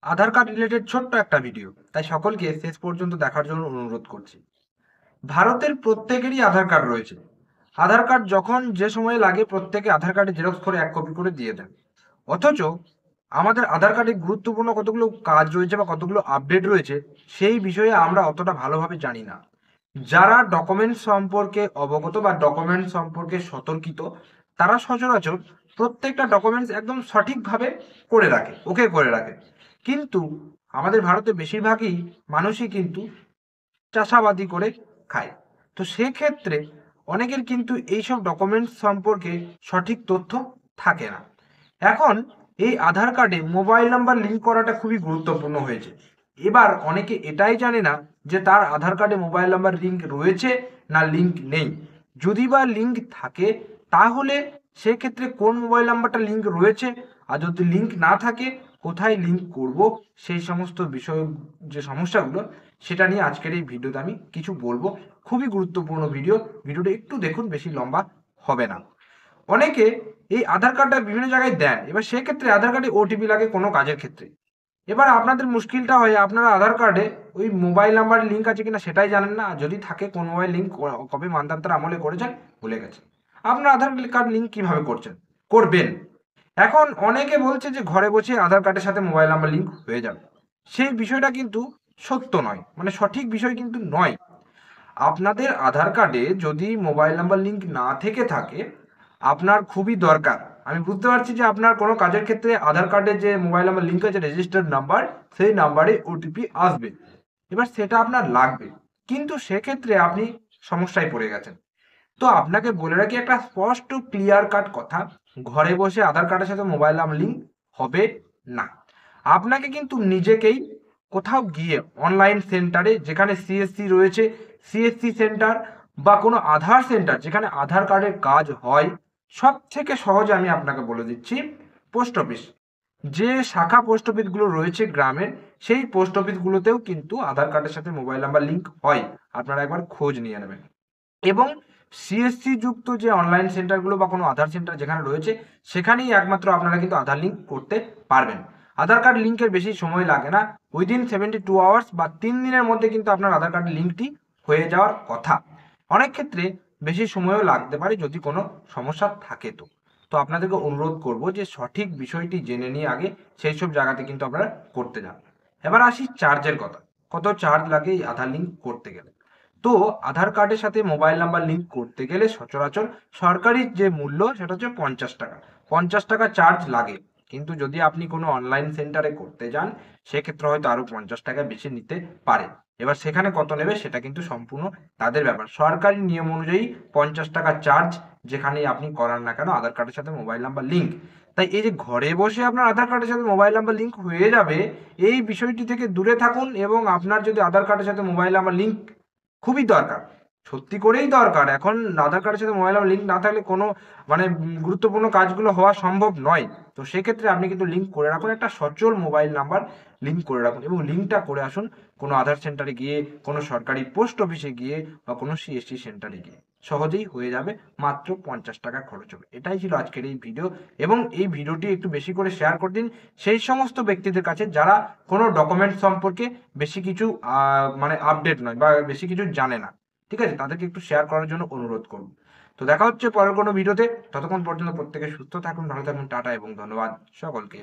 আধার card related ছোট্ট একটা video, তাই সকলকে শেষ পর্যন্ত দেখার জন্য অনুরোধ করছি। ভারতের প্রত্যেকেরই আধার কার্ড রয়েছে। আধার কার্ড যখন যে সময়ে লাগে প্রত্যেকে আধার কার্ডে জেরক্স করে 1 কপি করে দিয়ে দেন। অথচ আমাদের আধার কার্ডে গুরুত্বপূর্ণ কতগুলো কাজ রয়েছে বা কতগুলো আপডেট রয়েছে সেই বিষয়ে আমরা অতটা ভালোভাবে জানি না। যারা ডকুমেন্ট সম্পর্কে অবগত বা ডকুমেন্ট সম্পর্কে সতর্কিত, তারা সচরাচর প্রত্যেকটা ডকুমেন্টস একদম সঠিকভাবে করে রাখে, ওকে করে রাখে। কিন্তু আমাদের ভারতে বেশিরভাগই মানুষই কিন্তু চাষাবাদি করে খায়। তো সেক্ষেত্রে অনেকের কিন্তু এইসব ডকুমেন্টস সম্পর্কে সঠিক তথ্য থাকে না। এখন এই আধার কার্ডে মোবাইল নাম্বার লিঙ্ক করাটা খুবই গুরুত্বপূর্ণ হয়েছে। এবার অনেকে এটাই জানে না যে তার আধার কার্ডে মোবাইল নাম্বার লিঙ্ক রয়েছে না লিঙ্ক নেই। যদি বা লিঙ্ক থাকে তাহলে সেক্ষেত্রে কোন মোবাইল নাম্বারটা লিঙ্ক রয়েছে, আর যদি লিঙ্ক না থাকে কোথায় লিঙ্ক করব, সেই সমস্ত বিষয় যে সমস্যাগুলো সেটা নিয়ে আজকের এই ভিডিওতে আমি কিছু বলবো। খুবই গুরুত্বপূর্ণ ভিডিও, ভিডিওটা একটু দেখুন, বেশি লম্বা হবে না। অনেকে এই আধার কার্ডটা বিভিন্ন জায়গায় দেন, এবার সেক্ষেত্রে আধার কার্ডে ওটিপি লাগে কোনো কাজের ক্ষেত্রে। এবার আপনাদের মুশকিলটা হয় আপনারা আধার কার্ডে ওই মোবাইল নাম্বার লিঙ্ক আছে কিনা সেটাই জানেন না, আর যদি থাকে কোন মোবাইল লিঙ্ক কবে মানতান্তর আমলে করেছেন ভুলে গেছেন। আপনার আধার কার্ড লিঙ্ক কিভাবে করবেন? এখন অনেকে বলছে যে ঘরে বসে আধার কার্ডের সাথে মোবাইল নাম্বার লিঙ্ক হয়ে যাবে। সেই বিষয়টা কিন্তু সত্য নয়, মানে সঠিক বিষয় কিন্তু নয়। আপনাদের আধার কার্ডে যদি মোবাইল নাম্বার লিঙ্ক না থেকে থাকে, আপনার খুবই দরকার। আমি বুঝতে পারছি যে আপনার কোনো কাজের ক্ষেত্রে আধার কার্ডে যে মোবাইল নাম্বার লিঙ্ক আছে রেজিস্টার্ড নাম্বার, সেই নাম্বারে ওটিপি আসবে। এবার সেটা আপনার লাগবে, কিন্তু সেক্ষেত্রে আপনি সমস্যায় পড়ে গেছেন। তো আপনাকে বলে রাখি একটা স্পষ্ট ক্লিয়ার কাট কথা, ঘরে বসে আধার কার্ডের সাথে মোবাইল নাম্বার লিঙ্ক হবে না। আপনাকে কিন্তু নিজেকেই কোথাও গিয়ে অনলাইন সেন্টারে, যেখানে সিএসসি রয়েছে, সিএসসি সেন্টার বা কোনো আধার সেন্টার যেখানে আধার কার্ডের কাজ হয়, সব থেকে সহজে আমি আপনাকে বলে দিচ্ছি পোস্ট অফিস। যে শাখা পোস্ট অফিসগুলো রয়েছে গ্রামের, সেই পোস্ট অফিসগুলোতেও কিন্তু আধার কার্ডের সাথে মোবাইল নাম্বার লিঙ্ক হয়। আপনারা একবার খোঁজ নিয়ে নেবেন। এবং সিএসসি যুক্ত যে অনলাইন সেন্টারগুলো বা কোনো আধার সেন্টার যেখানে রয়েছে, সেখানেই একমাত্র আপনারা কিন্তু আধার লিঙ্ক করতে পারবেন। আধার কার্ড লিঙ্কের বেশি সময় লাগে না, উইদিন 72 আওয়ার্স বা 3 দিনের মধ্যে কিন্তু আপনার আধার কার্ড লিঙ্কটি হয়ে যাওয়ার কথা। অনেক ক্ষেত্রে বেশি সময়ও লাগতে পারে যদি কোনো সমস্যা থাকে। তো তো আপনাদেরকে অনুরোধ করব যে সঠিক বিষয়টি জেনে নিয়ে আগে সেই সব জায়গাতে কিন্তু আপনারা করতে যান। এবার আসি চার্জের কথা, কত চার্জ লাগে এই আধার লিঙ্ক করতে গেলে। তো আধার কার্ডের সাথে মোবাইল নাম্বার লিঙ্ক করতে গেলে সচরাচর সরকারি যে মূল্য সেটা হচ্ছে 50 টাকা। 50 টাকা চার্জ লাগে। কিন্তু যদি আপনি কোনো অনলাইন সেন্টারে করতে যান, সেক্ষেত্রে হয়তো আরো 50 টাকা বেশি নিতে পারে। এবার সেখানে কত নেবে সেটা কিন্তু সম্পূর্ণ তাদের ব্যাপার। সরকারি নিয়ম অনুযায়ী 50 টাকা চার্জ, যেখানেই আপনি করান না কেন আধার কার্ডের সাথে মোবাইল নাম্বার লিঙ্ক। তাই এই যে ঘরে বসে আপনার আধার কার্ডের সাথে মোবাইল নাম্বার লিঙ্ক হয়ে যাবে, এই বিষয়টি থেকে দূরে থাকুন। এবং আপনার যদি আধার কার্ডের সাথে মোবাইল নাম্বার লিঙ্ক খুবই দরকার, সত্যি করেই দরকার, এখন আধার কার্ডের সাথে মোবাইল নাম্বার লিঙ্ক না থাকলে কোনো মানে গুরুত্বপূর্ণ কাজগুলো হওয়া সম্ভব নয়। তো সেক্ষেত্রে আপনি কিন্তু লিঙ্ক করে রাখুন, একটা সচল মোবাইল নাম্বার লিঙ্ক করে রাখুন এবং লিঙ্কটা করে আসুন কোনো আধার সেন্টারে গিয়ে, কোনো সরকারি পোস্ট অফিসে গিয়ে বা কোনো সিএসসি সেন্টারে গিয়ে। সহজেই হয়ে যাবে, মাত্র 50 টাকা খরচ হবে। এটাই ছিল আজকের এই ভিডিও। এবং এই ভিডিওটি একটু বেশি করে শেয়ার করে দিন সেই সমস্ত ব্যক্তিদের কাছে যারা কোনো ডকুমেন্ট সম্পর্কে বেশি কিছু মানে আপডেট নয় বা বেশি কিছু জানে না। ঠিক আছে, তাদেরকে একটু শেয়ার করার জন্য অনুরোধ করুন। তো দেখা হচ্ছে পরের কোনো ভিডিওতে। ততক্ষণ পর্যন্ত প্রত্যেকে সুস্থ থাকুন, ভালো থাকুন, টাটা এবং ধন্যবাদ সকলকে।